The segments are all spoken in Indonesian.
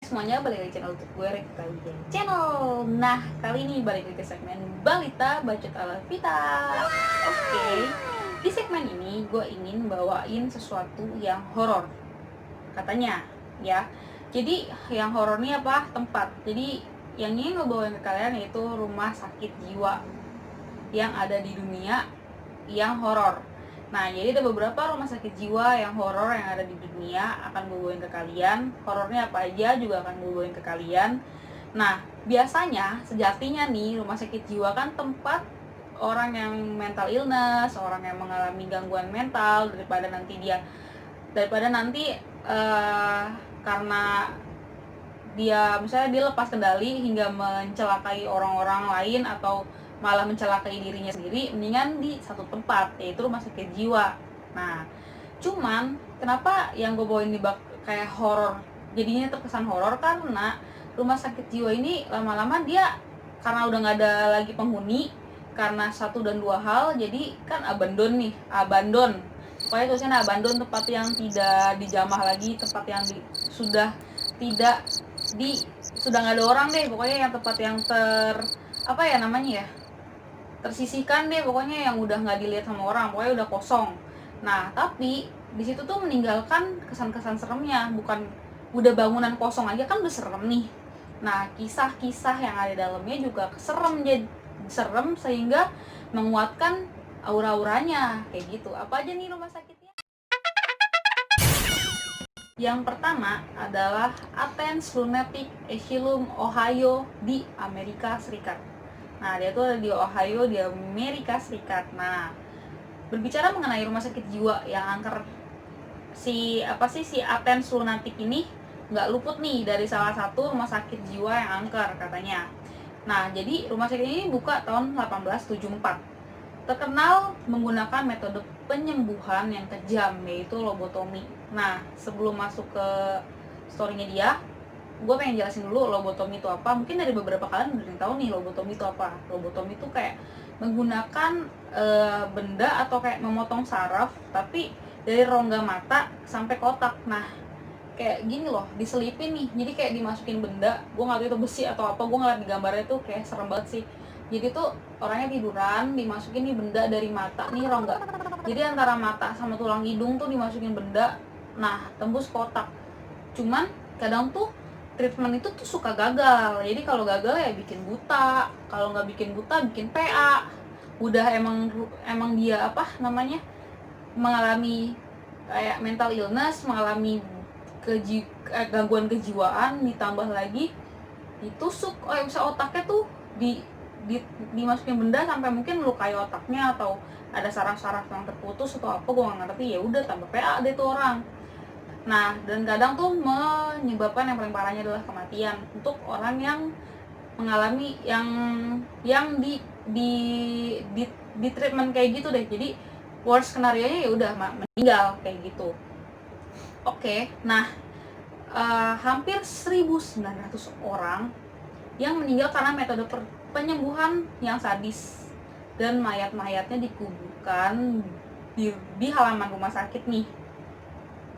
Semuanya balik lagi channel untuk gue, Revita Wijaya Channel. Nah, kali ini balik lagi ke segmen Balita Bacot ala Vita. Oke, di segmen ini gue ingin bawain sesuatu yang horor, katanya ya. Jadi yang horor ini apa? Tempat. Jadi yang ingin gue bawain ke kalian yaitu rumah sakit jiwa yang ada di dunia yang horor. Nah, jadi ada beberapa rumah sakit jiwa yang horor yang ada di dunia akan gue bawain ke kalian. Horornya apa aja juga akan gue bawain ke kalian. Nah, biasanya sejatinya nih rumah sakit jiwa kan tempat orang yang mental illness, orang yang mengalami gangguan mental daripada nanti karena dia misalnya dia lepas kendali hingga mencelakai orang-orang lain atau malah mencelakai dirinya sendiri, mendingan di satu tempat, yaitu rumah sakit jiwa. Nah, cuman kenapa yang gue bawain di kayak horor, jadinya terkesan horor karena rumah sakit jiwa ini lama-lama dia karena udah nggak ada lagi penghuni, karena satu dan dua hal, jadi kan abandon. Pokoknya tulisannya abandon, tempat yang tidak dijamah lagi, tempat yang sudah tidak sudah nggak ada orang deh, pokoknya yang tempat yang tersisihkan deh, pokoknya yang udah nggak dilihat sama orang, pokoknya udah kosong. Nah, tapi di situ tuh meninggalkan kesan-kesan seremnya, bukan udah bangunan kosong aja kan udah serem nih. Nah, kisah-kisah yang ada di dalamnya juga jadi serem sehingga menguatkan aura-auranya kayak gitu. Apa aja nih rumah sakitnya? Yang pertama adalah Athens Lunatic Asylum, Ohio di Amerika Serikat. Nah, dia tuh ada di Ohio di Amerika Serikat. Nah, berbicara mengenai rumah sakit jiwa yang angker, si Athens Lunatic ini nggak luput nih dari salah satu rumah sakit jiwa yang angker katanya. Nah, jadi rumah sakit ini buka tahun 1874. Terkenal menggunakan metode penyembuhan yang kejam, yaitu lobotomi. Nah, sebelum masuk ke story-nya dia, gue pengen jelasin dulu lobotomi itu apa. Mungkin dari beberapa kalian udah tahu nih lobotomi itu apa. Lobotomi itu kayak menggunakan benda atau kayak memotong saraf, tapi dari rongga mata sampai kotak. Nah, kayak gini loh, diselipin nih, jadi kayak dimasukin benda. Gue nggak tahu itu besi atau apa, gue ngeliat di gambarnya tuh kayak serem banget sih. Jadi tuh orangnya tiduran, dimasukin nih benda dari mata nih, rongga, jadi antara mata sama tulang hidung tuh dimasukin benda. Nah, tembus kotak. Cuman kadang tuh treatment itu tuh suka gagal. Jadi kalau gagal ya bikin buta, kalau nggak bikin buta bikin PA. Udah emang dia mengalami kayak mental illness, mengalami gangguan kejiwaan, ditambah lagi ditusuk bisa otaknya tuh dimasukin benda sampai mungkin melukai otaknya, atau ada saraf-saraf yang terputus atau apa, gue nggak ngerti. Ya udah tambah PA deh tuh orang. Nah, dan kadang tuh menyebabkan yang paling parahnya adalah kematian untuk orang yang mengalami yang di treatment kayak gitu deh. Jadi worst skenario-nya ya udah meninggal kayak gitu. Oke, nah hampir 1.900 orang yang meninggal karena metode penyembuhan yang sadis, dan mayat-mayatnya dikuburkan di halaman rumah sakit nih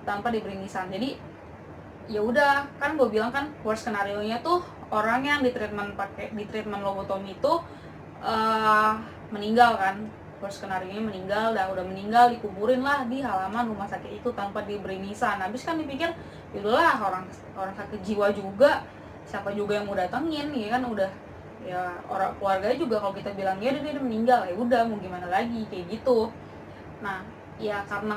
tanpa diberi nisan. Jadi ya udah, kan gue bilang kan worst skenario nya tuh orang yang di treatment lobotomi itu meninggal kan. Worst skenario nya meninggal, udah meninggal dikuburin lah di halaman rumah sakit itu tanpa diberi nisan. Habis kan dipikir yaudahlah, orang sakit jiwa juga, siapa juga yang mau datengin, ya kan, udah ya orang keluarganya juga kalau kita bilang ya dia meninggal, ya udah mau gimana lagi kayak gitu. Nah, ya karena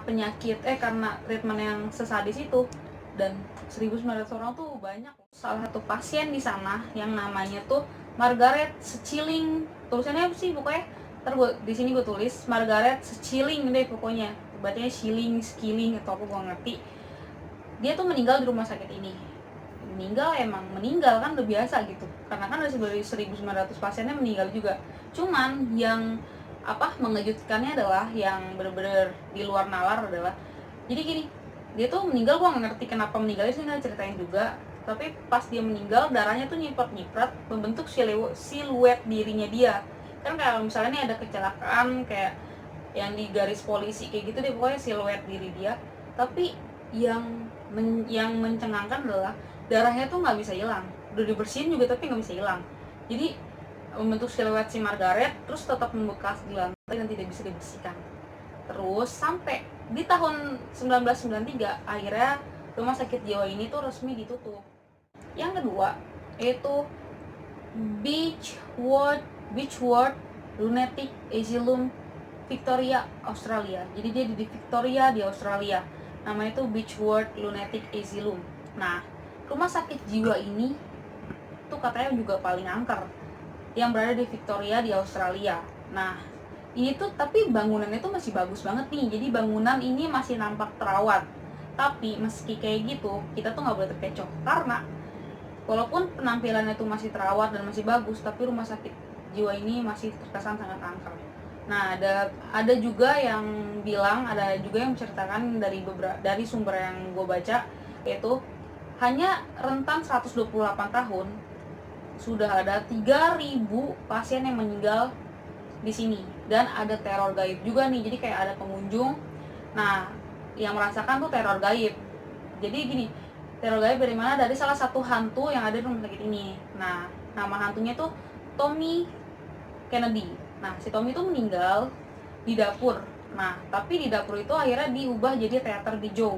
penyakit karena treatment yang sesadis itu, dan 1.900 orang tuh banyak. Salah satu pasien di sana yang namanya tuh Margaret Schilling, tulisannya apa sih pokoknya, di sini gue tulis Margaret Schilling deh pokoknya, bacanya Skilling atau apa gue ngerti. Dia tuh meninggal di rumah sakit ini. Emang meninggal kan udah biasa gitu, karena kan dari 1.900 pasiennya meninggal juga. Cuman yang mengejutkannya adalah yang bener-bener di luar nalar adalah, jadi gini, dia tuh meninggal, gua nggak ngerti kenapa meninggalnya sih, nggak ceritain juga. Tapi pas dia meninggal, darahnya tuh nyiprat membentuk siluet dirinya dia. Kan kalau misalnya nih ada kecelakaan kayak yang di garis polisi kayak gitu deh, pokoknya siluet diri dia. Tapi yang mencengangkan adalah darahnya tuh nggak bisa hilang, udah dibersihin juga tapi nggak bisa hilang. Jadi membentuk siluet si Margaret, terus tetap membekas di lantai dan tidak bisa dibersihkan. Terus sampai di tahun 1993 akhirnya rumah sakit jiwa ini tuh resmi ditutup. Yang kedua yaitu Beechworth Lunatic Asylum, Victoria, Australia. Jadi dia di Victoria di Australia. Namanya itu Beechworth Lunatic Asylum. Nah, rumah sakit jiwa ini tuh katanya juga paling angker yang berada di Victoria di Australia. Nah, ini tuh tapi bangunannya tuh masih bagus banget nih. Jadi bangunan ini masih nampak terawat. Tapi meski kayak gitu, kita tuh nggak boleh terkecoh karena walaupun penampilannya tuh masih terawat dan masih bagus, tapi rumah sakit jiwa ini masih terkesan sangat angker. Nah, ada juga yang bilang, ada juga yang menceritakan dari sumber yang gue baca, yaitu hanya rentan 128 tahun sudah ada 3.000 pasien yang meninggal di sini, dan ada teror gaib juga nih. Jadi kayak ada pengunjung, nah yang merasakan tuh teror gaib. Jadi gini, teror gaib dari mana? Dari salah satu hantu yang ada di rumah sakit ini. Nah, nama hantunya tuh Tommy Kennedy. Nah, si Tommy tuh meninggal di dapur. Nah, tapi di dapur itu akhirnya diubah jadi teater di Joe.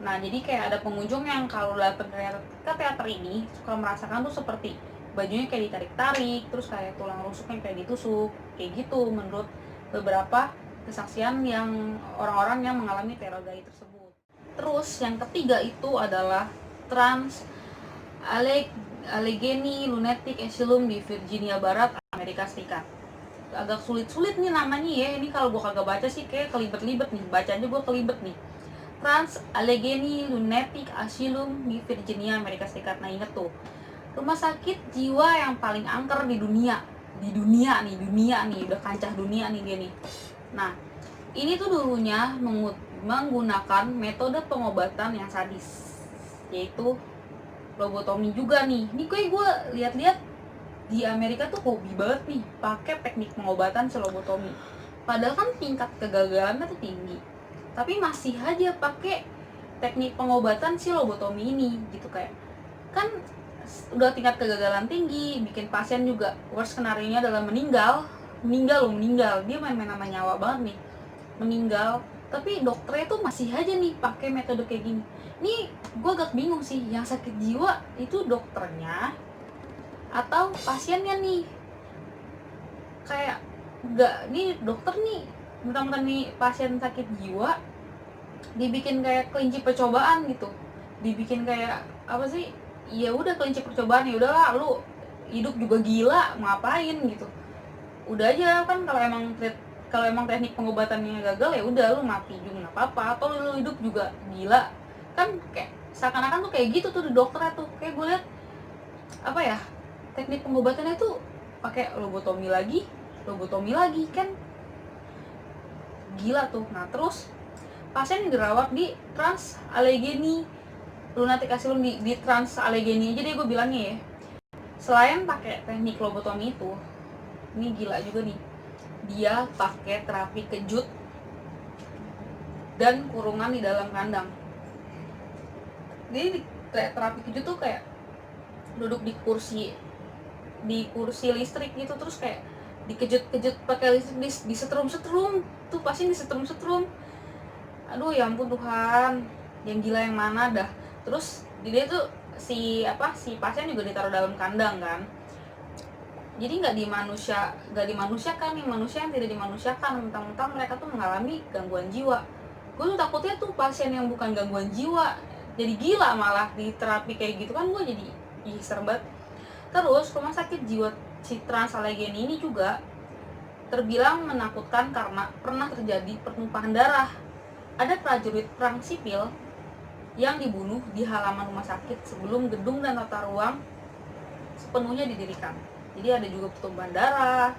Nah, jadi kayak ada pengunjung yang kalau datang ke teater ini suka merasakan tuh seperti bajunya kayak ditarik-tarik, terus kayak tulang rusuknya kayak ditusuk, kayak gitu menurut beberapa kesaksian yang orang-orang yang mengalami teror gaib tersebut. Terus yang ketiga itu adalah Trans Allegheny Lunatic Asylum di Virginia Barat, Amerika Serikat. Agak sulit-sulit nih namanya ya, ini kalau gue kagak baca sih kayak kelibet-libet nih, bacanya gue kelibet nih. Trans Allegheny Lunatic Asylum di Virginia, Amerika Serikat. Nah, inget tuh, rumah sakit jiwa yang paling angker di dunia nih, udah kancah dunia nih dia nih. Nah, ini tuh dulunya menggunakan metode pengobatan yang sadis, yaitu lobotomi juga nih. Ini kayak gue lihat-lihat di Amerika tuh hobi banget nih pakai teknik pengobatan lobotomi. Padahal kan tingkat kegagalannya tuh tinggi, tapi masih aja pakai teknik pengobatan lobotomi ini gitu. Kayak kan udah tingkat kegagalan tinggi, bikin pasien juga worst skenario-nya adalah meninggal. Dia main-main sama nyawa banget nih, meninggal. Tapi dokternya tuh masih aja nih pakai metode kayak gini. Nih gue agak bingung sih, yang sakit jiwa itu dokternya atau pasiennya nih? Kayak enggak, nih dokter nih mentang-mentang nih pasien sakit jiwa dibikin kayak kelinci percobaan gitu, dibikin kayak apa sih, ya udah kelinci percobaan, ya udahlah lu hidup juga gila ngapain gitu. Udah aja kan, kalau emang teknik pengobatannya gagal ya udah lu mati juga nggak apa-apa, atau lu hidup juga gila kan. Kayak seakan-akan tuh kayak gitu tuh di dokternya tuh. Kayak gue lihat apa ya, teknik pengobatannya tuh pakai lobotomi lagi kan, gila tuh. Nah, terus pasien dirawat di Trans Allegheny Lunatic Asylum di Trans Allegheny aja deh gue bilangnya ya. Selain pakai teknik lobotomi itu, ini gila juga nih, dia pakai terapi kejut dan kurungan di dalam kandang. Jadi terapi kejut tuh kayak duduk di kursi listrik gitu, terus kayak dikejut-kejut pakai listrik, disetrum-setrum tuh pasien, disetrum-setrum. Aduh ya ampun Tuhan, yang gila yang mana dah. Terus dia tuh si pasien juga ditaruh dalam kandang kan, jadi nggak dimanusiakan nih, manusia yang tidak dimanusiakan, mentang-mentang mereka tuh mengalami gangguan jiwa. Gue tuh takutnya tuh pasien yang bukan gangguan jiwa jadi gila malah di terapi kayak gitu kan, gue jadi serem banget. Terus rumah sakit jiwa si Trans Allegheny ini juga terbilang menakutkan karena pernah terjadi pertumpahan darah. Ada prajurit perang sipil yang dibunuh di halaman rumah sakit sebelum gedung dan tata ruang sepenuhnya didirikan. Jadi ada juga pertumpahan darah.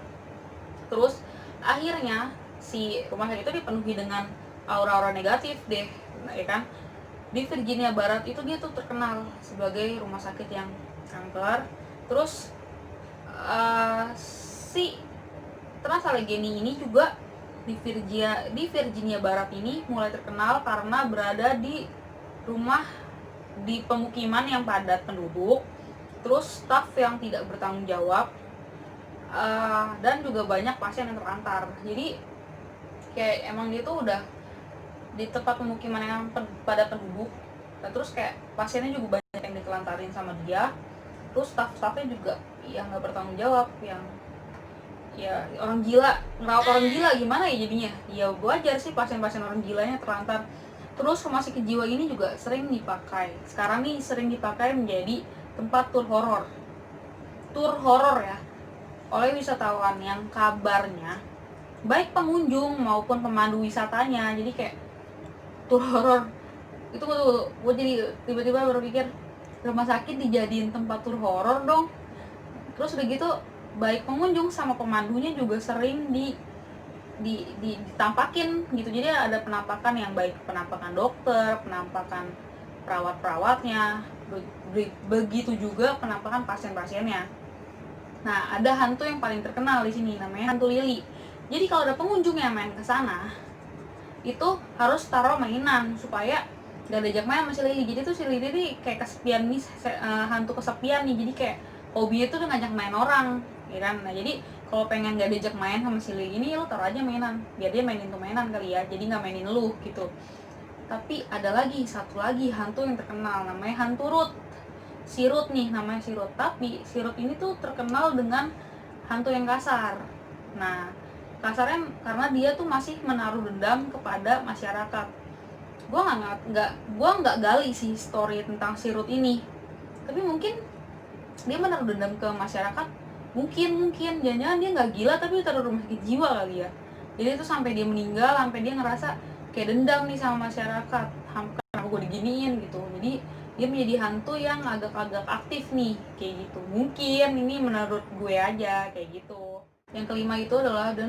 Terus akhirnya si rumah sakit itu dipenuhi dengan aura-aura negatif deh, ya kan. Di Virginia Barat itu dia tuh terkenal sebagai rumah sakit yang kanker. Terus si Trans Allegheny ini juga di Virginia Barat ini mulai terkenal karena berada di rumah di pemukiman yang padat penduduk, terus staf yang tidak bertanggung jawab, dan juga banyak pasien yang terlantar. Jadi kayak emang dia tuh udah di tempat pemukiman yang padat penduduk, dan terus kayak pasiennya juga banyak yang ditelantarin sama dia, terus staf-stafnya juga yang nggak bertanggung jawab, yang ya orang gila, ngerawat orang gila gimana ya jadinya. Ya wajar sih pasien-pasien orang gilanya terlantar. Terus rumah sakit jiwa ini juga sering dipakai, sekarang nih sering dipakai menjadi tempat tur horor ya, oleh wisatawan yang kabarnya baik pengunjung maupun pemandu wisatanya. Jadi kayak tur horor itu gue jadi tiba-tiba berpikir, rumah sakit dijadiin tempat tur horor dong. Terus udah gitu baik pengunjung sama pemandunya juga sering ditampakin gitu. Jadi ada penampakan yang baik, penampakan dokter, penampakan perawat-perawatnya, begitu juga penampakan pasien-pasiennya. Nah, ada hantu yang paling terkenal di sini, namanya hantu Lili. Jadi kalau ada pengunjung yang main ke sana, itu harus taruh mainan supaya gak diajak main sama si Lili. Jadi tuh si Lili nih kayak kesepian nih, hantu kesepian nih. Jadi kayak hobinya tuh ngajak main orang, ya kan? Nah, jadi kalau pengen gak diajak main sama si Lili ini, lu taruh aja mainan, biar dia mainin tuh mainan kali ya. Jadi gak mainin lu gitu. Tapi ada lagi, satu lagi hantu yang terkenal, namanya hantu Ruth. Si Ruth nih, namanya si Ruth. Tapi si Ruth ini tuh terkenal dengan hantu yang kasar. Nah, kasarnya karena dia tuh masih menaruh dendam kepada masyarakat. Gua nggak gali sih story tentang si Ruth ini. Tapi mungkin dia menaruh dendam ke masyarakat. Mungkin jangan-jangan dia nggak gila tapi taruh rumah sakit jiwa kali ya. Jadi itu sampai dia meninggal, sampai dia ngerasa kayak dendam nih sama masyarakat. Kenapa gue diginiin gitu. Jadi dia menjadi hantu yang agak-agak aktif nih kayak gitu. Mungkin ini menurut gue aja kayak gitu. Yang kelima itu adalah The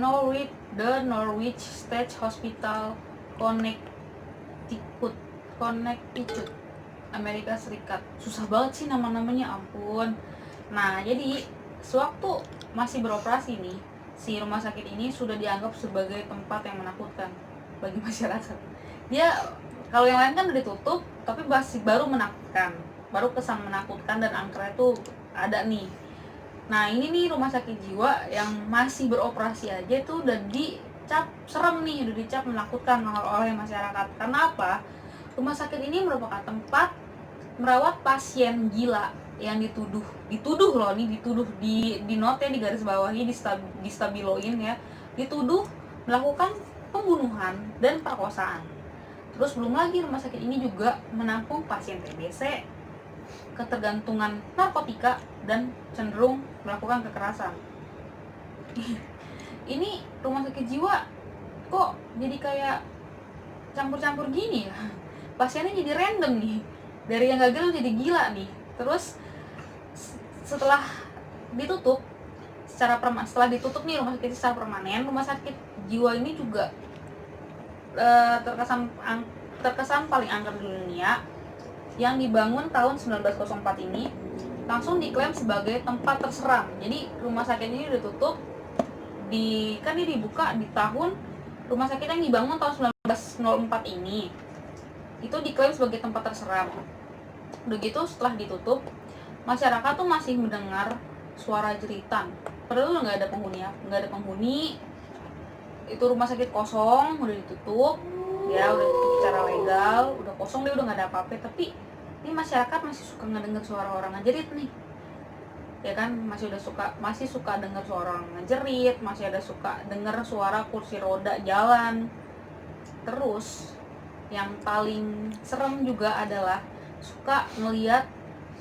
Norwich State Hospital, Connecticut, Amerika Serikat. Susah banget sih nama-namanya, ampun. Nah, jadi sewaktu masih beroperasi nih, si rumah sakit ini sudah dianggap sebagai tempat yang menakutkan bagi masyarakat. Dia kalau yang lain kan udah ditutup, tapi masih baru menakutkan, baru kesan menakutkan dan angkernya tuh ada nih. Nah, ini nih rumah sakit jiwa yang masih beroperasi aja tuh udah dicap serem nih, udah dicap menakutkan oleh masyarakat. Karena apa? Rumah sakit ini merupakan tempat merawat pasien gila yang dituduh di note ya, di garis bawahi, di stabiloin ya, dituduh melakukan pembunuhan dan perkosaan. Terus belum lagi rumah sakit ini juga menampung pasien TBC, ketergantungan narkotika, dan cenderung melakukan kekerasan. Ini rumah sakit jiwa kok jadi kayak campur-campur gini ya? Pasiennya jadi random nih, dari yang gak gila jadi gila nih. Terus setelah ditutup nih rumah sakit secara permanen, rumah sakit jiwa ini juga terkesan paling angker di dunia, yang dibangun tahun 1904 ini langsung diklaim sebagai tempat terseram. Jadi rumah sakit ini udah tutup dia dibuka di tahun, rumah sakit yang dibangun tahun 1904 ini itu diklaim sebagai tempat terseram. Udah gitu setelah ditutup, masyarakat tuh masih mendengar suara jeritan. Padahal nggak ada penghuni ya, nggak ada penghuni. Itu rumah sakit kosong, udah ditutup ya, udah ditutup secara legal, udah kosong deh, udah nggak ada apa-apa. Tapi ini masyarakat masih suka ngedenger suara orang ngejerit nih, ya kan? Masih suka dengar suara orang ngejerit, masih ada suka dengar suara kursi roda jalan. Terus yang paling serem juga adalah suka ngeliat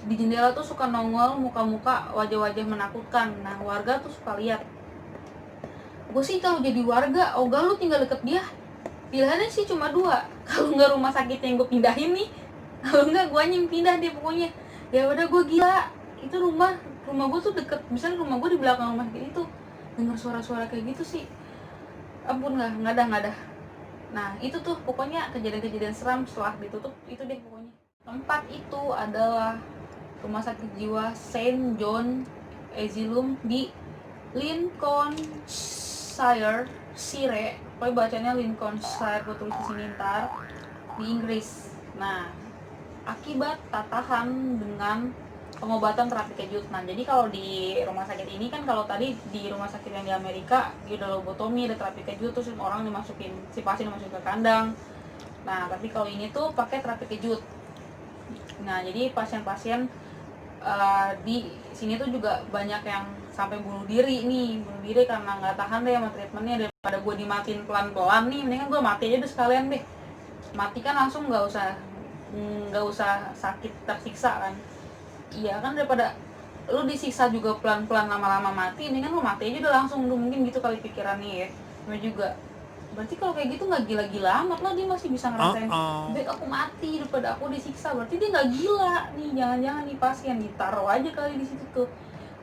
di jendela tuh suka nongol muka-muka wajah-wajah menakutkan. Nah, warga tuh suka lihat. Gue sih kalau jadi warga, ogah lu tinggal deket dia, pilihannya sih cuma dua. Kalau nggak rumah sakit yang gue pindahin nih, kalau nggak gue yang pindah deh pokoknya. Ya udah, gue gila. Itu rumah gue tuh deket, misalnya rumah gue di belakang rumah sakit itu, dengar suara-suara kayak gitu sih, ampun, nggak ada. Nah, itu tuh pokoknya kejadian-kejadian seram setelah ditutup itu deh pokoknya. Tempat itu adalah rumah sakit jiwa Saint John Asylum di Lincolnshire, pokoknya bacanya Lincolnshire, gue tulis di sini ntar, di Inggris. Nah, akibat tak tahan dengan pengobatan terapi kejut. Nah, jadi kalau di rumah sakit ini kan, kalau tadi di rumah sakit yang di Amerika dia udah lobotomi, ada terapi kejut, terus orang dimasukin, si pasien dimasukin ke kandang. Nah, tapi kalau ini tuh pakai terapi kejut. Nah, jadi pasien-pasien di sini tuh juga banyak yang sampai bunuh diri karena nggak tahan deh sama treatmentnya. Daripada gue dimatiin pelan-pelan nih, mendingan gue mati aja deh sekalian deh. Mati kan langsung, nggak usah sakit tersiksa kan. Iya kan, daripada lu disiksa juga pelan-pelan lama-lama mati, mendingan lu mati aja udah langsung. Mungkin gitu kali pikirannya ya. Cuma juga berarti kalau kayak gitu nggak gila-gila amat lah, dia masih bisa ngerasain baik aku mati daripada aku disiksa. Berarti dia nggak gila nih, jangan-jangan nih pasien ditaruh aja kali di situ tuh.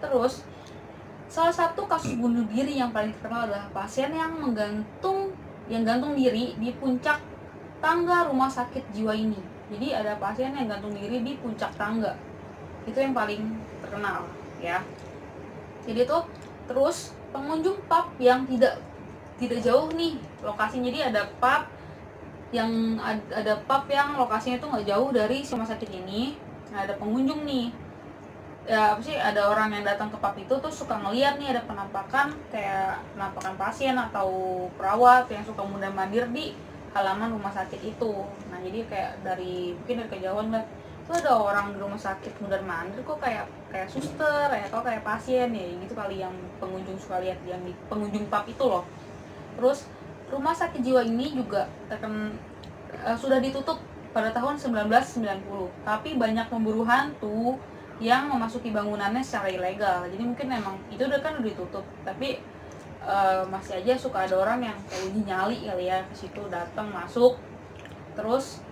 Terus salah satu kasus bunuh diri yang paling terkenal adalah pasien yang gantung diri di puncak tangga rumah sakit jiwa ini. Jadi ada pasien yang gantung diri di puncak tangga, itu yang paling terkenal ya. Jadi tuh terus pengunjung pub yang tidak jauh nih lokasinya. Jadi ada pub yang lokasinya tuh nggak jauh dari rumah sakit ini. Nah, ada pengunjung nih, ya apa sih, ada orang yang datang ke pub itu tuh suka ngeliat nih ada penampakan pasien atau perawat yang suka mondar-mandir di halaman rumah sakit itu. Nah, jadi kayak mungkin dari kejauhan lah tuh ada orang di rumah sakit mondar-mandir, kok kayak suster ya, kok kayak pasien ya gitu kali, yang pengunjung suka lihat yang di pengunjung pub itu loh. Terus rumah sakit jiwa ini juga sudah ditutup pada tahun 1990, tapi banyak pemburu hantu yang memasuki bangunannya secara ilegal. Jadi mungkin emang itu udah ditutup, tapi masih aja suka ada orang yang kayak uji nyali kali ya ke situ, datang masuk. Terus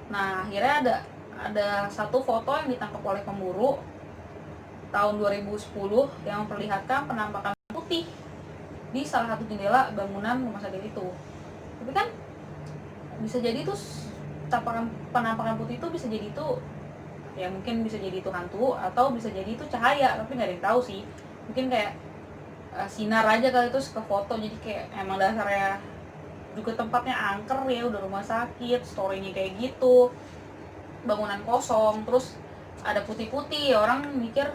nah, akhirnya ada satu foto yang ditangkap oleh pemburu tahun 2010 yang memperlihatkan penampakan putih di salah satu jendela bangunan rumah sakit itu. Tapi kan bisa jadi tuh penampakan putih itu bisa jadi itu ya, mungkin bisa jadi itu hantu atau bisa jadi itu cahaya, tapi nggak ada yang tahu sih. Mungkin kayak sinar aja kali itu ke foto, jadi kayak emang dasarnya juga tempatnya angker ya, udah rumah sakit, storynya kayak gitu, bangunan kosong, terus ada putih-putih, orang mikir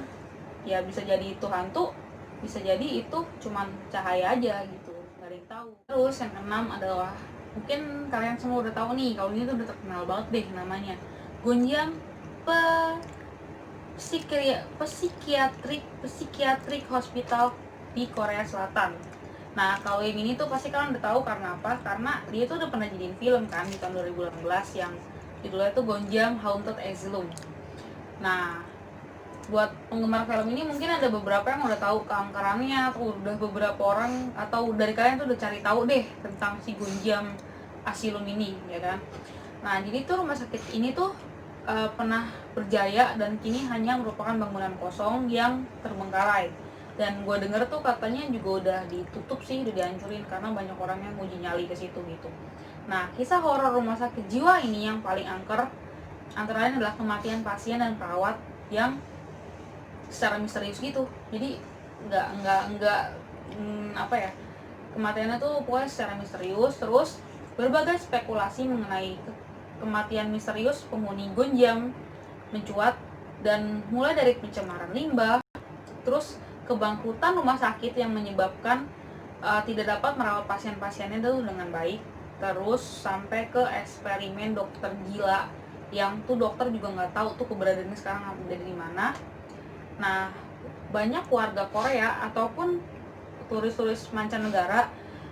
ya bisa jadi itu hantu, bisa jadi itu cuman cahaya aja gitu, nggak ada yang tahu. Terus yang keenam adalah, mungkin kalian semua udah tahu nih, kalau ini tuh udah terkenal banget deh namanya, Gonjang Psychiatric Hospital di Korea Selatan. Nah, kalau yang ini tuh pasti kalian udah tahu karena apa? Karena dia tuh udah pernah jadiin film kan di tahun 2018 yang judulnya tuh Gonjam Haunted Asylum. Nah, buat penggemar film ini mungkin ada beberapa yang udah tahu keangkerannya, atau udah beberapa orang atau dari kalian tuh udah cari tahu deh tentang si Gonjam Asylum ini, ya kan? Nah, jadi tuh rumah sakit ini tuh pernah berjaya dan kini hanya merupakan bangunan kosong yang terbengkalai. Dan gue denger tuh katanya juga udah ditutup sih, udah dihancurin karena banyak orang yang uji nyali ke situ gitu. Nah, kisah horor rumah sakit jiwa ini yang paling angker antara lain adalah kematian pasien dan perawat yang secara misterius gitu. Jadi kematiannya tuh pokoknya secara misterius. Terus berbagai spekulasi mengenai kematian misterius penghuni Gonjam mencuat, dan mulai dari pencemaran limbah, terus kebangkrutan rumah sakit yang menyebabkan tidak dapat merawat pasien-pasiennya dulu dengan baik, terus sampai ke eksperimen dokter gila yang tuh dokter juga nggak tahu tuh keberadaannya sekarang ada di mana. Nah, banyak warga Korea ataupun turis-turis mancanegara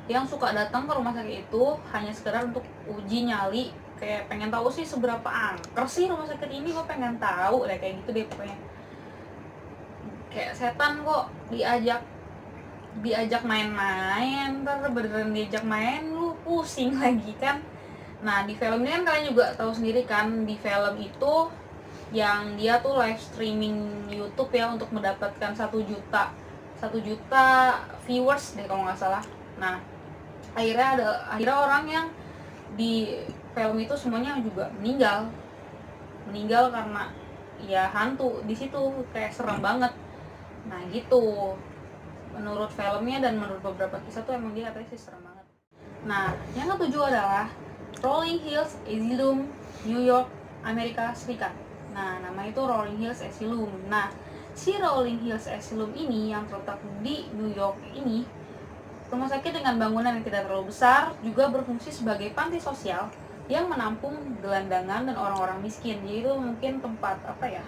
yang suka datang ke rumah sakit itu hanya sekedar untuk uji nyali, kayak pengen tahu sih seberapa angker sih rumah sakit ini, gue pengen tahu deh, kayak gitu deh pokoknya. Kayak setan kok diajak main-main, ntar beneran diajak main lu pusing lagi kan. Nah, di film ini kan kalian juga tahu sendiri kan, di film itu yang dia tuh live streaming YouTube ya untuk mendapatkan 1 juta viewers deh kalau nggak salah. Nah, akhirnya orang yang di film itu semuanya juga meninggal karena ya hantu di situ, kayak serem banget. Nah gitu, menurut filmnya dan menurut beberapa kisah tuh emang dia katanya sih serem banget. Nah, yang ketujuh adalah Rolling Hills Asylum, New York Amerika Serikat. Nah, nama itu Rolling Hills Asylum. Nah, si Rolling Hills Asylum ini yang terletak di New York ini, rumah sakit dengan bangunan yang tidak terlalu besar, juga berfungsi sebagai panti sosial yang menampung gelandangan dan orang-orang miskin. Jadi itu mungkin tempat apa ya,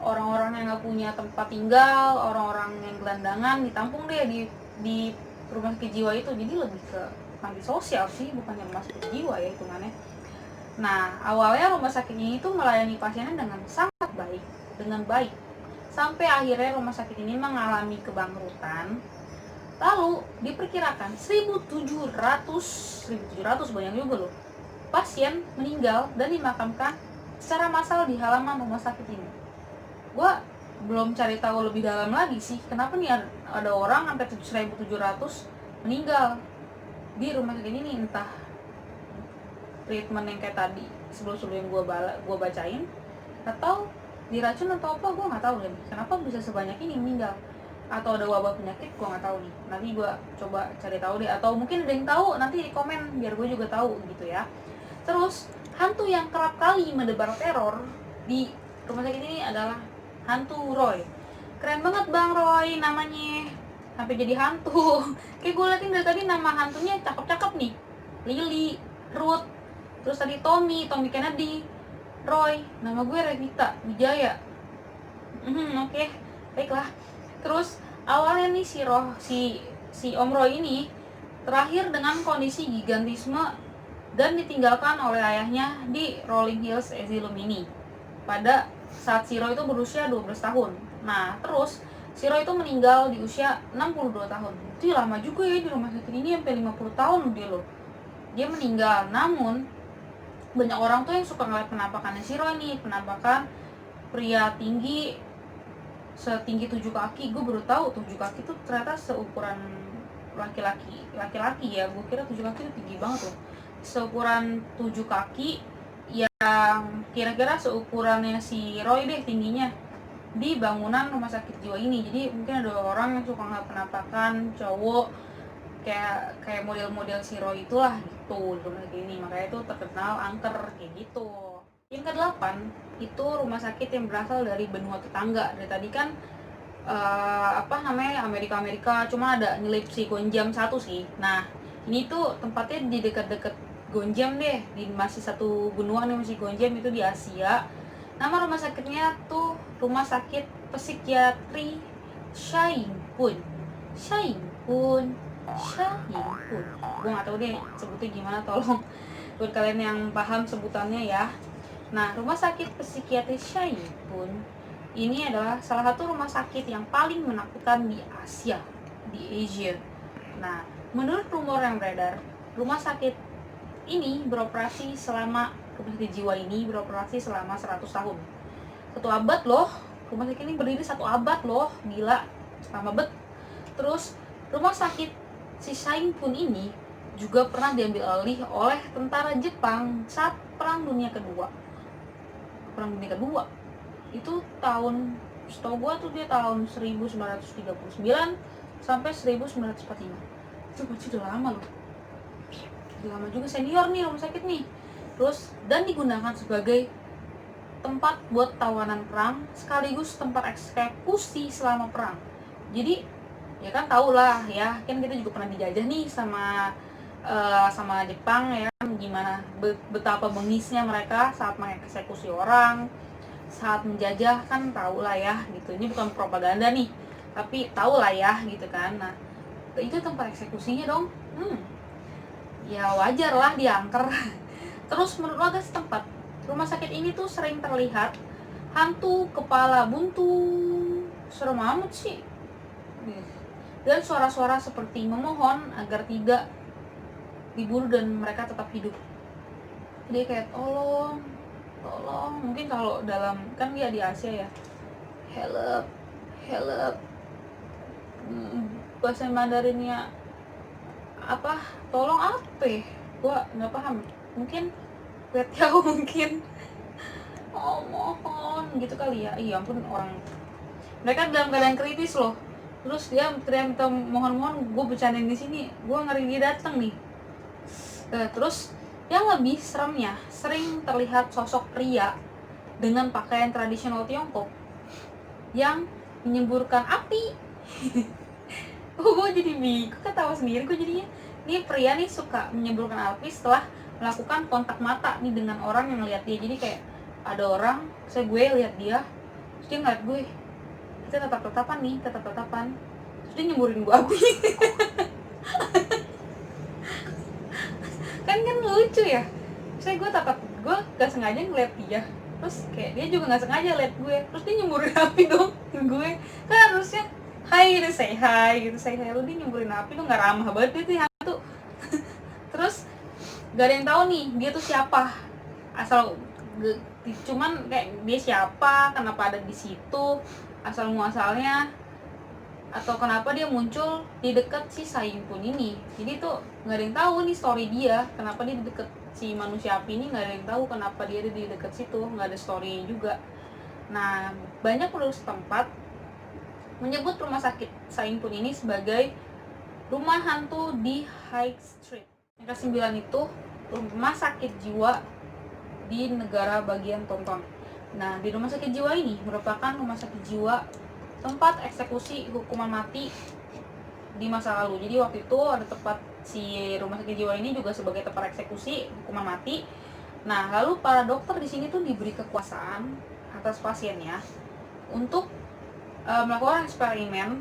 orang-orang yang nggak punya tempat tinggal, orang-orang yang gelandangan ditampung deh di rumah sakit jiwa itu. Jadi lebih ke panti sosial sih, bukannya rumah sakit jiwa ya hitungannya. Nah, awalnya rumah sakit ini tuh melayani pasiennya dengan sangat baik, sampai akhirnya rumah sakit ini mengalami kebangkrutan. Lalu diperkirakan 1700 banyak juga loh, pasien meninggal dan dimakamkan secara massal di halaman rumah sakit ini. Gua belum cari tahu lebih dalam lagi sih, kenapa nih ada orang sampai 1700 meninggal di rumah sakit ini, entah treatment yang kayak tadi sebelum gue bacain, atau diracun atau apa, gue nggak tahu deh kenapa bisa sebanyak ini meninggal, atau ada wabah penyakit, gue nggak tahu nih. Nanti gue coba cari tahu deh, atau mungkin ada yang tahu nanti di komen biar gue juga tahu gitu ya. Terus hantu yang kerap kali mendebar teror di rumah sakit ini adalah hantu Roy. Keren banget Bang Roy namanya, sampai jadi hantu. Kayak gue liatin dari tadi nama hantunya cakep-cakep nih, Lily, Ruth, terus tadi Tommy Kennedy, Roy, nama gue Revita Wijaya. Oke, baiklah. Terus awalnya nih si Om Roy ini terakhir dengan kondisi gigantisme dan ditinggalkan oleh ayahnya di Rolling Hills Asylum ini pada saat si Roy itu berusia 12 tahun. Nah, terus si Roy itu meninggal di usia 62 tahun. Itu lama juga ya di rumah sakit ini, sampai 50 tahun dia meninggal. Namun banyak orang tuh yang suka ngeliat penampakannya si Roy nih, penampakan pria tinggi setinggi 7 kaki. Gue baru tahu 7 kaki tuh ternyata seukuran laki-laki ya. Gue kira 7 kaki itu tinggi banget loh. Seukuran 7 kaki yang kira-kira seukurannya si Roy deh tingginya, di bangunan rumah sakit jiwa ini. Jadi mungkin ada orang yang suka ngeliat penampakan cowok kayak model-model si Roy itulah gitu di rumah sakit ini, makanya itu terkenal angker kayak gitu. Yang ke-8 itu rumah sakit yang berasal dari benua tetangga. Dari tadi kan Amerika, cuma ada nyelip si Gonjam satu sih. Nah, ini tuh tempatnya di dekat-dekat Gonjam deh, di masih satu benua nih masih Gonjam, itu di Asia. Nama rumah sakitnya tuh Rumah Sakit Psikiatri Shaimpun. Gue nggak tahu deh sebutnya gimana, tolong buat kalian yang paham sebutannya ya. Nah, Rumah Sakit Psikiatri Shaimpun ini adalah salah satu rumah sakit yang paling menakutkan di Asia. Nah, menurut rumor yang beredar, rumah sakit ini beroperasi selama 100 tahun. 1 abad loh, rumah sakit ini berdiri 1 abad loh, gila, lama bet. Terus rumah sakit si Shaimpun ini juga pernah diambil alih oleh tentara Jepang saat Perang Dunia Kedua. Itu tahun, setahu gua tuh dia tahun 1939 sampai 1945. Itu udah lama loh. Udah lama juga, senior nih rumah sakit nih. Terus dan digunakan sebagai tempat buat tawanan perang sekaligus tempat eksekusi selama perang. Jadi ya kan tau lah ya, kan kita juga pernah dijajah nih sama Jepang ya, gimana betapa bengisnya mereka saat mengeksekusi orang, saat menjajah, kan tau lah ya gitu. Ini bukan propaganda nih, tapi tau lah ya gitu kan. Nah, itu tempat eksekusinya dong. Ya wajar lah diangker. Terus menurut warga setempat, rumah sakit ini tuh sering terlihat hantu kepala buntu. Serem amat sih. Dan suara-suara seperti memohon agar tidak dibunuh dan mereka tetap hidup. Dia kayak tolong. Mungkin kalau dalam, kan dia di Asia ya, help. Bahasa Mandarinnya apa? Tolong apa? Gua nggak paham. Mungkin lihat jauh mungkin. Oh mohon gitu kali ya. Iya ampun, orang mereka dalam keadaan kritis loh. Terus dia teriak mohon, gue bercandain di sini, gue ngeri dia datang nih. Terus Yang lebih seremnya, sering terlihat sosok pria dengan pakaian tradisional Tiongkok yang menyemburkan api. Gue jadi bingung, ketawa sendiri gue jadinya. Ini pria nih suka menyemburkan api setelah melakukan kontak mata nih dengan orang yang lihat dia. Jadi kayak ada orang, gue lihat dia, terus dia ngeliat gue, kita tetap-tetapan, terus dia nyemburin gue api. kan lucu ya. Gue gak sengaja ngeliat dia, terus kayak dia juga gak sengaja liat gue, terus dia nyemburin api dong gue. Kan harusnya hai gitu, say hi gitu, lu dia nyemburin api tuh gak ramah banget dia hantu. Terus gak ada yang tahu nih dia tuh siapa, asal cuman kayak dia siapa, kenapa ada di situ, asal muasalnya, atau kenapa dia muncul di dekat si Saingpun ini. Jadi tuh nggak ada yang tahu nih story dia, kenapa dia di dekat si manusia api ini, nggak ada yang tahu kenapa dia ada di dekat situ, nggak ada story juga. Nah, banyak penduduk setempat menyebut rumah sakit Saingpun ini sebagai rumah hantu di High Street. Yang ke-9 itu rumah sakit jiwa di negara bagian Tonton. Nah, di rumah sakit jiwa ini merupakan rumah sakit jiwa tempat eksekusi hukuman mati di masa lalu. Jadi waktu itu ada tempat si rumah sakit jiwa ini juga sebagai tempat eksekusi hukuman mati. Nah, lalu para dokter di sini tuh diberi kekuasaan atas pasiennya untuk melakukan eksperimen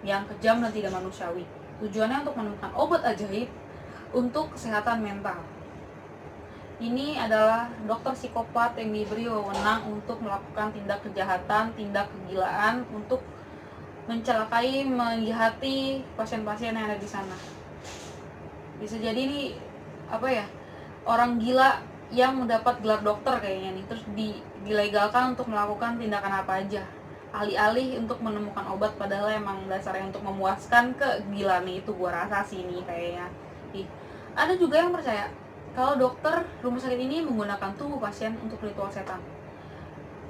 yang kejam dan tidak manusiawi. Tujuannya untuk menemukan obat ajaib untuk kesehatan mental. Ini adalah dokter psikopat yang diberi wewenang untuk melakukan tindak kejahatan, tindak kegilaan untuk mencelakai, menjahati pasien-pasien yang ada di sana. Bisa jadi ini orang gila yang mendapat gelar dokter kayaknya nih, terus dilegalkan untuk melakukan tindakan apa aja, alih-alih untuk menemukan obat, padahal emang dasarnya untuk memuaskan kegilaan itu. Gua rasa sih ini kayaknya. Ada juga yang percaya kalau dokter rumah sakit ini menggunakan tubuh pasien untuk ritual setan.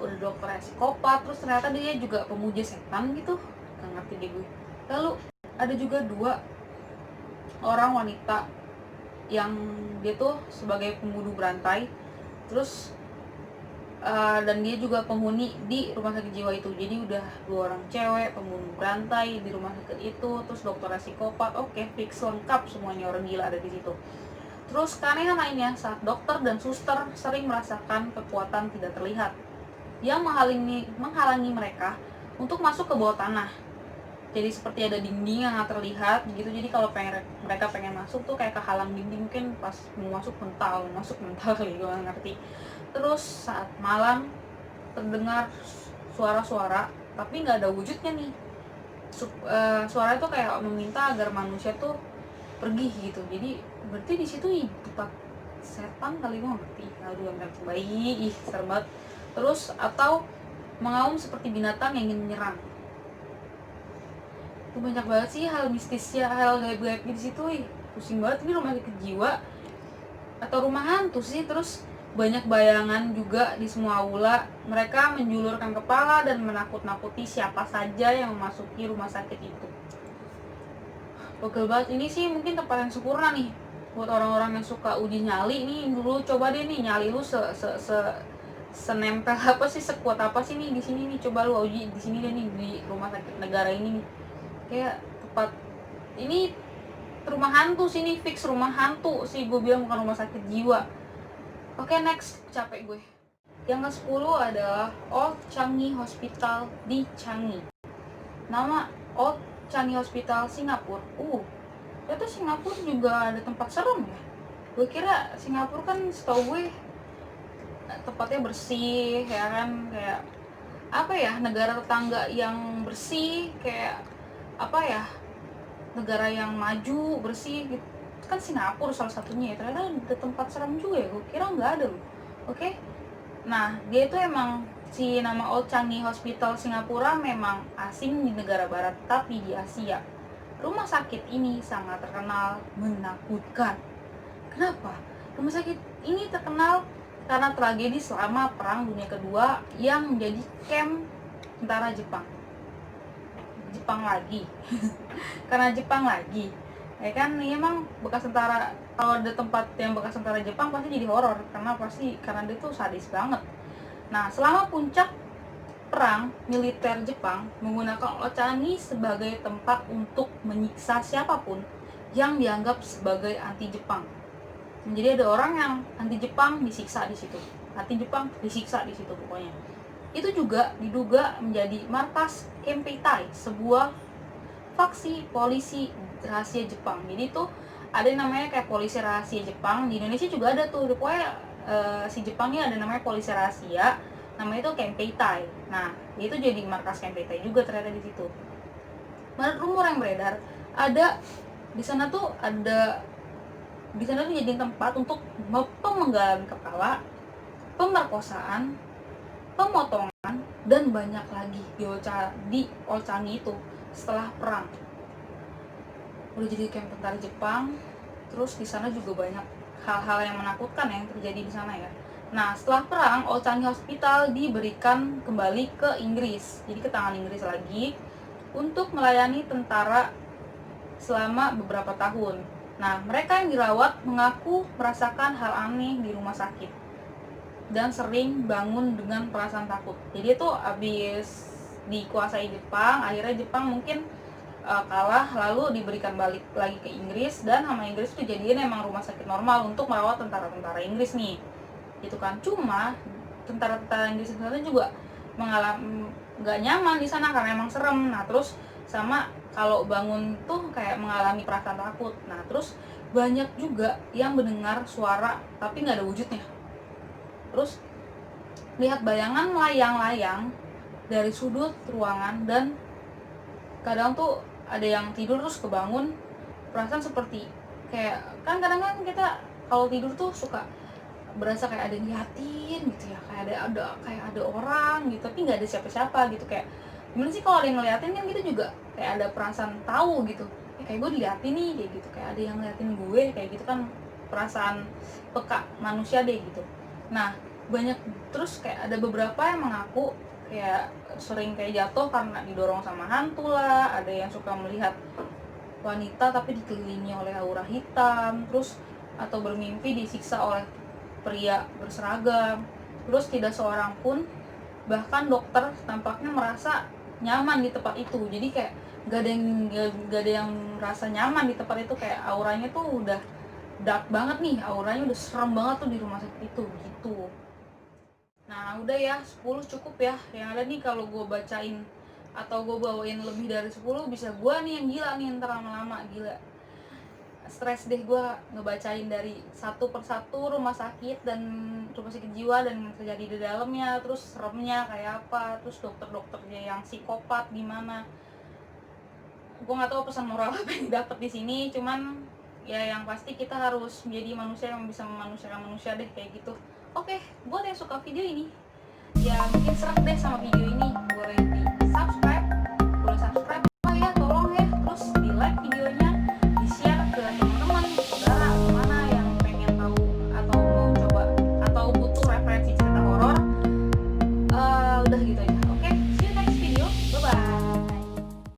Udah dokternya psikopat, terus ternyata dia juga pemuja setan gitu, gak ngerti deh gue. Lalu ada juga 2 orang wanita yang dia tuh sebagai pembunuh berantai, terus dan dia juga penghuni di rumah sakit jiwa itu. Jadi udah 2 orang cewek pembunuh berantai di rumah sakit itu, terus dokternya psikopat. Oke, fix, lengkap semuanya, orang gila ada di situ. Terus keanehan lainnya, saat dokter dan suster sering merasakan kekuatan tidak terlihat yang menghalangi mereka untuk masuk ke bawah tanah. Jadi seperti ada dinding yang nggak terlihat gitu. Jadi kalau mereka pengen masuk tuh kayak kehalang dinding, mungkin pas mau masuk mental kali, gue nggak ngerti. Terus saat malam terdengar suara-suara tapi nggak ada wujudnya nih. Suara itu kayak meminta agar manusia tuh pergi gitu. Jadi berarti di situ tempat setan kali, gue ngerti. Aduh, yang bayi, serem banget. Terus atau mengaum seperti binatang yang ingin menyerang. Itu banyak banget sih hal mistisnya, hal gaib-gaib di situ. Pusing banget. Ini rumah sakit jiwa atau rumah hantu sih. Terus banyak bayangan juga di semua aula. Mereka menjulurkan kepala dan menakut-nakuti siapa saja yang memasuki rumah sakit itu. Pegel banget. Ini sih mungkin tempat yang sempurna nih buat orang-orang yang suka uji nyali nih. Dulu coba deh nih nyali lu senempel apa sih, sekuat apa sih nih di sini nih, coba lu uji di sini deh nih, di rumah sakit negara ini nih. Kayak tempat ini rumah hantu sini, fix rumah hantu sih gue bilang, bukan rumah sakit jiwa. Oke, next, capek gue. Yang ke-10 adalah Old Changi Hospital di Changi. Nama Old Changi Hospital Singapura. Ternyata Singapura juga ada tempat serem ya. Gue kira Singapura kan setahu gue tempatnya bersih ya kan, kayak negara tetangga yang bersih, kayak negara yang maju bersih gitu kan, Singapura salah satunya ya. Ternyata ada tempat serem juga ya, gue kira nggak ada loh. Oke. Nah, dia itu emang si nama Old Changi Hospital Singapura memang asing di negara barat, tapi di Asia. Rumah sakit ini sangat terkenal menakutkan. Kenapa? Rumah sakit ini terkenal karena tragedi selama Perang Dunia Kedua yang menjadi camp tentara Jepang lagi. Karena Jepang lagi. ya kan. Ini emang bekas tentara, kalau ada tempat yang bekas tentara Jepang pasti jadi horor, karena dia tuh sadis banget. Nah, selama puncak perang militer Jepang menggunakan Ocangi sebagai tempat untuk menyiksa siapapun yang dianggap sebagai anti Jepang. Jadi ada orang yang anti Jepang disiksa di situ, anti Jepang disiksa di situ pokoknya. Itu juga diduga menjadi markas Kempeitai, sebuah faksi polisi rahasia Jepang. Jadi tuh ada yang namanya kayak polisi rahasia Jepang. Di Indonesia juga ada tuh, pokoknya si Jepangnya ada namanya polisi rahasia, namanya itu Kempeitai. Nah, itu jadi markas Kempeitai juga ternyata di situ. Menurut rumor yang beredar, di sana tuh jadi tempat untuk pemenggalan kepala, pemerkosaan, pemotongan, dan banyak lagi di Ocangi itu setelah perang. Udah jadi camp tentara Jepang, terus di sana juga banyak hal-hal yang menakutkan yang terjadi di sana ya. Nah, setelah perang, Old Changi Hospital diberikan kembali ke Inggris, jadi ke tangan Inggris lagi, untuk melayani tentara selama beberapa tahun. Nah, mereka yang dirawat mengaku merasakan hal aneh di rumah sakit dan sering bangun dengan perasaan takut. Jadi itu habis dikuasai Jepang, akhirnya Jepang mungkin kalah, lalu diberikan balik lagi ke Inggris, dan sama Inggris itu jadiin emang rumah sakit normal untuk merawat tentara-tentara Inggris nih, gitu kan. Cuma tentara-tentara Inggris itu juga mengalami nggak nyaman di sana karena emang serem. Nah, terus sama kalau bangun tuh kayak mengalami perasaan takut. Nah, terus banyak juga yang mendengar suara tapi nggak ada wujudnya. Terus lihat bayangan layang-layang dari sudut ruangan, dan kadang tuh ada yang tidur terus kebangun, perasaan seperti kayak kan kadang-kadang kita kalau tidur tuh suka berasa kayak ada yang liatin gitu ya, kayak ada orang gitu tapi nggak ada siapa-siapa gitu. Kayak gimana sih kalau ada yang ngeliatin kan, gitu juga kayak ada perasaan tahu gitu ya, kayak gue diliatin nih kayak gitu, kayak ada yang ngeliatin gue kayak gitu kan, perasaan peka manusia deh gitu. Nah, banyak terus kayak ada beberapa yang mengaku kayak sering kayak jatuh karena didorong sama hantu lah, ada yang suka melihat wanita tapi dikelilingi oleh aura hitam, terus atau bermimpi disiksa oleh pria berseragam. Terus tidak seorang pun, bahkan dokter, tampaknya merasa nyaman di tempat itu. Jadi kayak gak ada yang merasa nyaman di tempat itu, kayak auranya tuh udah dark banget nih, auranya udah serem banget tuh di rumah sakit itu gitu. Nah, udah ya, 10 cukup ya. Yang ada nih kalau gue bacain atau gue bawain lebih dari 10 bisa gue nih yang gila nih ntar lama-lama, gila. Stres deh gue ngebacain dari satu persatu rumah sakit jiwa dan yang terjadi di dalamnya, terus seremnya kayak apa, terus dokter-dokternya yang psikopat gimana. Gue nggak tahu pesan moral apa yang dapet di sini, cuman ya yang pasti kita harus menjadi manusia yang bisa memanusiakan manusia deh kayak gitu. Oke, buat yang suka video ini, ya mungkin serak deh sama video ini, boleh di subscribe